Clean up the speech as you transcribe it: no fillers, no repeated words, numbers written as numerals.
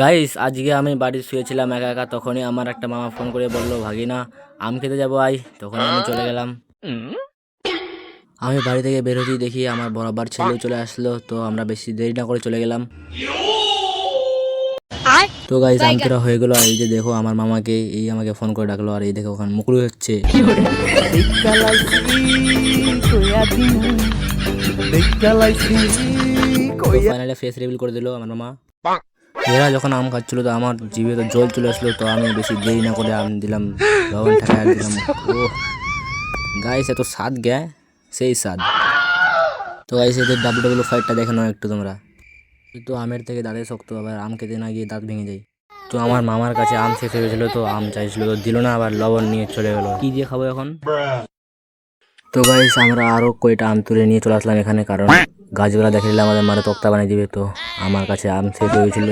Guys আজকে আমি বাড়ি শুয়েছিলাম একা একা, তখনই আমার একটা মামা ফোন করে বললো ভাগিনা আম খেতে যাবো আই। তখনই আমি চলে গেলাম। আমি বাড়ি থেকে বের হতেই দেখি আমার বরাবর ছেলেও চলে আসলো, তো আমরা বেশি দেরি না করে চলে গেলাম। তো গাইস আম তোরা হয়ে গেলো, আর এই যে দেখো আমার মামাকে এই আমাকে ফোন করে ডাকলো, আর এই দেখো ওখানে মুকুল হচ্ছে। ফাইনালি ফেস রিভিল করে দিল আমার মামা। এরা যখন আম খাচ্ছিল তো আমার জিভে তো জল চলে আসলো, তো আমি বেশি দেরি না করে আম দিলাম, লবণ ঠাকায় দিলাম। ও গাইস এত স্বাদ গে, সেই স্বাদ। তো গাইস এদের ডাব্লিউ ফাইটটা দেখে নাও একটু তোমরা। কিন্তু আমের থেকে দাঁতের শক্ত, আবার আম খেতে না গিয়ে দাঁত ভেঙে যায়। তো আমার মামার কাছে আম শেষ হয়ে গেছিলো, তো আম চাইছিল তো দিল না, আবার লবণ নিয়ে চলে গেল। কি দিয়ে খাবো এখন? তো গাইস আমরা আরো কয়টা আম তুলে নিয়ে চলে আসলাম এখানে, কারণ গাছগুলা দেখে নিলে আমাদের মারে তক্তা বানিয়ে দিবে। তো আমার কাছে আম শেষ হয়ে গেছিল।